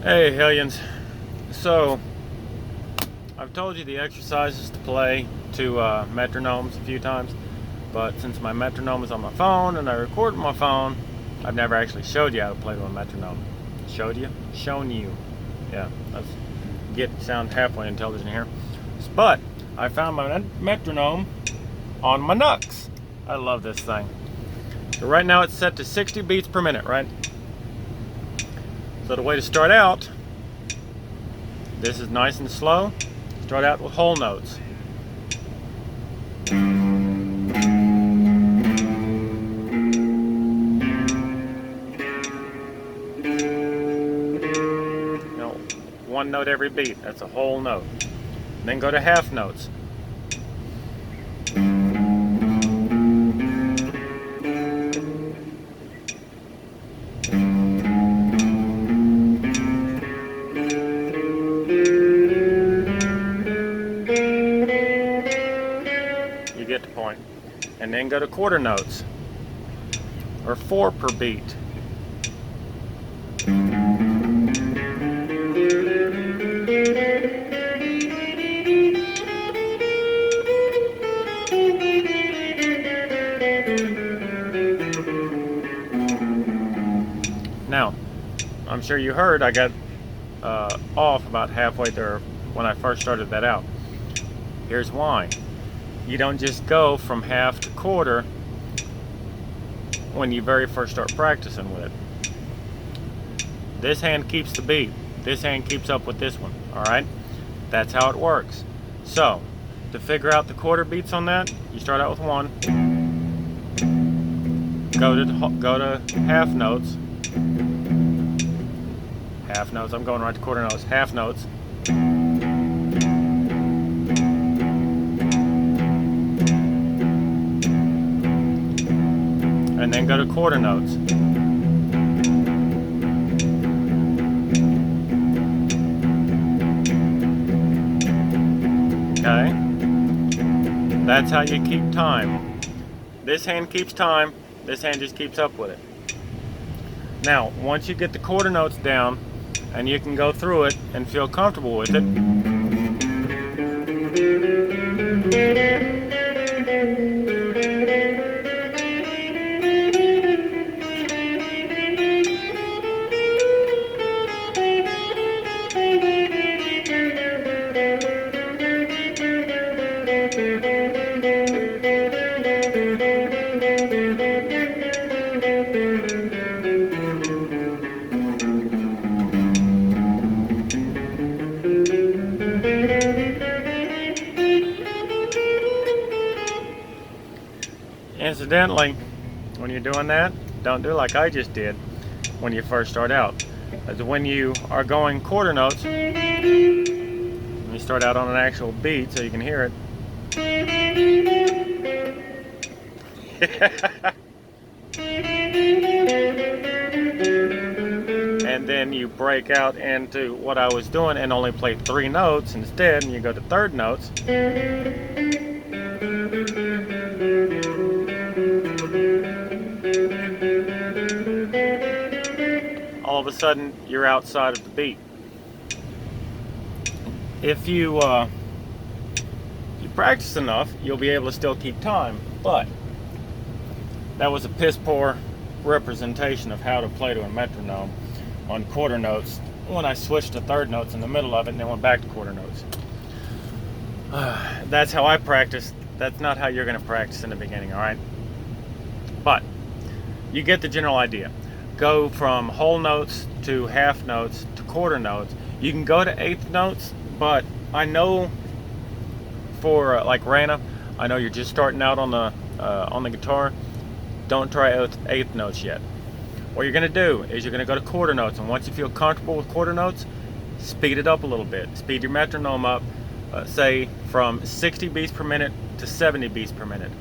Hey hellions, so I've told you the exercises to play to metronomes a few times, but since my metronome is on my phone and I record on my phone, I've never actually showed you how to play with a metronome. Showed you? Shown you. Yeah, let's sound halfway intelligent here. But I found my metronome on my Nux. I love this thing. So right now it's set to 60 beats per minute, right? So the way to start out, this is nice and slow. Start out with whole notes. One note every beat, that's a whole note. Then go to half notes. You get the point. And then go to quarter notes, or 4 per beat. Now, I'm sure you heard I got off about halfway there when I first started that out. Here's why. You don't just go from half to quarter when you very first start practicing with it. This hand keeps the beat. This hand keeps up with this one, alright? That's how it works. So, to figure out the quarter beats on that, you start out with 1. Go to half notes. Half notes, I'm going right to quarter notes. Half notes. And then go to quarter notes. Okay? That's how you keep time. This hand keeps time, this hand just keeps up with it. Now, once you get the quarter notes down, and you can go through it and feel comfortable with it, incidentally, when you're doing that, don't do like I just did when you first start out. As when you are going quarter notes, you start out on an actual beat so you can hear it. And then you break out into what I was doing and only play 3 notes instead, and you go to third notes. All of a sudden, you're outside of the beat. If you practice enough, you'll be able to still keep time, but that was a piss poor representation of how to play to a metronome on quarter notes when I switched to third notes in the middle of it and then went back to quarter notes. That's how I practice. That's not how you're going to practice in the beginning, alright? But you get the general idea. Go from whole notes to half notes to quarter notes. You can go to eighth notes, but I know for like Rana, I know you're just starting out on the guitar. Don't try eighth notes yet. What you're going to do is you're going to go to quarter notes, and once you feel comfortable with quarter notes, speed it up a little bit. Speed your metronome up, say from 60 beats per minute to 70 beats per minute,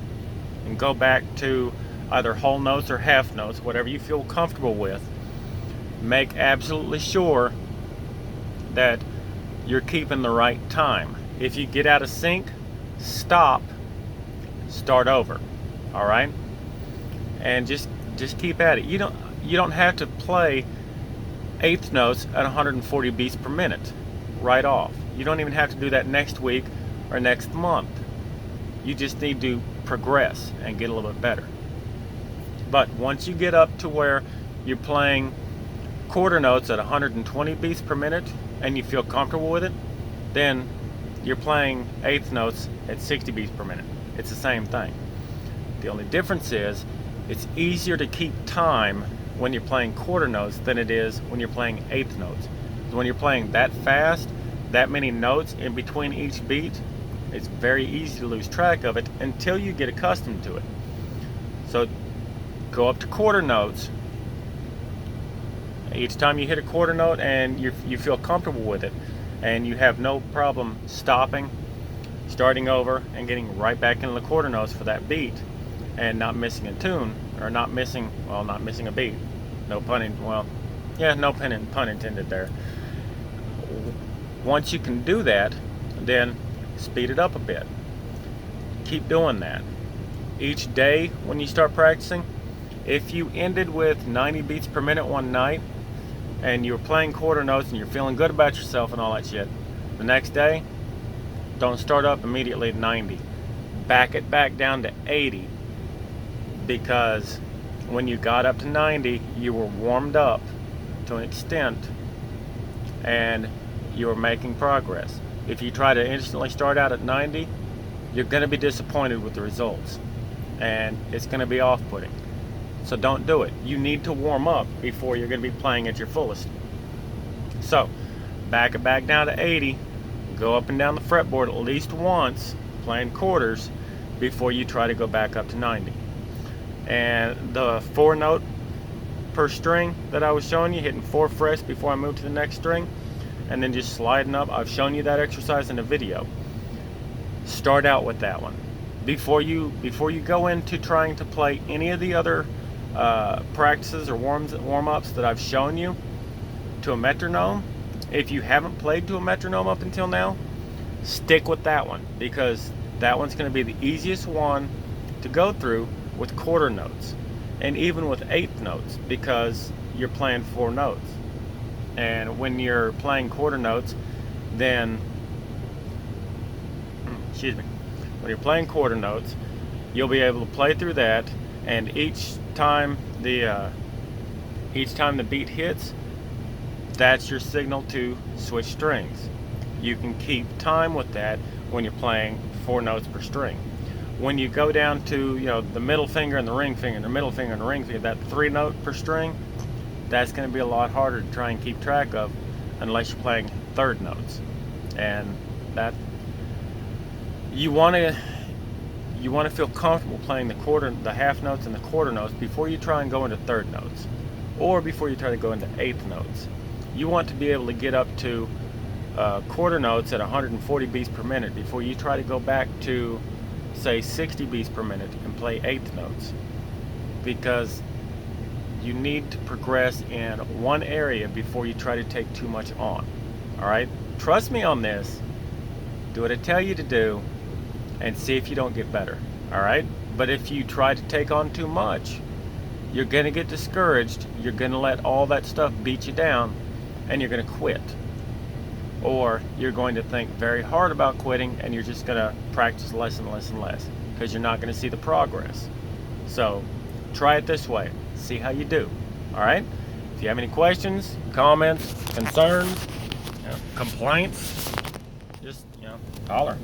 and go back to either whole notes or half notes, whatever you feel comfortable with. Make absolutely sure that you're keeping the right time. If you get out of sync, stop, start over. All right, and just keep at it. You don't have to play eighth notes at 140 beats per minute right off. You don't even have to do that next week or next month. You just need to progress and get a little bit better. But once you get up to where you're playing quarter notes at 120 beats per minute and you feel comfortable with it, then you're playing eighth notes at 60 beats per minute. It's the same thing. The only difference is it's easier to keep time when you're playing quarter notes than it is when you're playing eighth notes. When you're playing that fast, that many notes in between each beat, it's very easy to lose track of it until you get accustomed to it. So go up to quarter notes. Each time you hit a quarter note and you feel comfortable with it and you have no problem stopping, starting over, and getting right back into the quarter notes for that beat and not missing a tune, or not missing a beat. No pun intended there. Once you can do that, then speed it up a bit. Keep doing that. Each day when you start practicing, if you ended with 90 beats per minute one night and you're playing quarter notes and you're feeling good about yourself and all that shit, the next day, don't start up immediately at 90. Back it back down to 80, because when you got up to 90, you were warmed up to an extent and you were making progress. If you try to instantly start out at 90, you're going to be disappointed with the results and it's going to be off-putting. So don't do it. You need to warm up before you're going to be playing at your fullest. So back it back down to 80, go up and down the fretboard at least once playing quarters before you try to go back up to 90. And the 4 note per string that I was showing you, hitting 4 frets before I move to the next string and then just sliding up, I've shown you that exercise in a video. Start out with that one before you go into trying to play any of the other practices or warm-ups that I've shown you to a metronome. If you haven't played to a metronome up until now, stick with that one, because that one's going to be the easiest one to go through with quarter notes, and even with eighth notes, because you're playing 4 notes. And when you're playing quarter notes, then when you're playing quarter notes, you'll be able to play through that, and each time the beat hits, that's your signal to switch strings. You can keep time with that when you're playing 4 notes per string. When you go down to the middle finger and the ring finger, and the middle finger and the ring finger, that 3 note per string, that's going to be a lot harder to try and keep track of unless you're playing third notes. And that you want to feel comfortable playing the half notes and the quarter notes before you try and go into third notes, or before you try to go into eighth notes. You want to be able to get up to quarter notes at 140 beats per minute before you try to go back to, say, 60 beats per minute and play eighth notes, because you need to progress in one area before you try to take too much on. Alright? Trust me on this. Do what I tell you to do and see if you don't get better. Alright? But if you try to take on too much, you're going to get discouraged. You're going to let all that stuff beat you down and you're going to quit. Or you're going to think very hard about quitting and you're just going to practice less and less and less, because you're not going to see the progress. So try it this way. See how you do. Alright? If you have any questions, comments, concerns, complaints, just holler.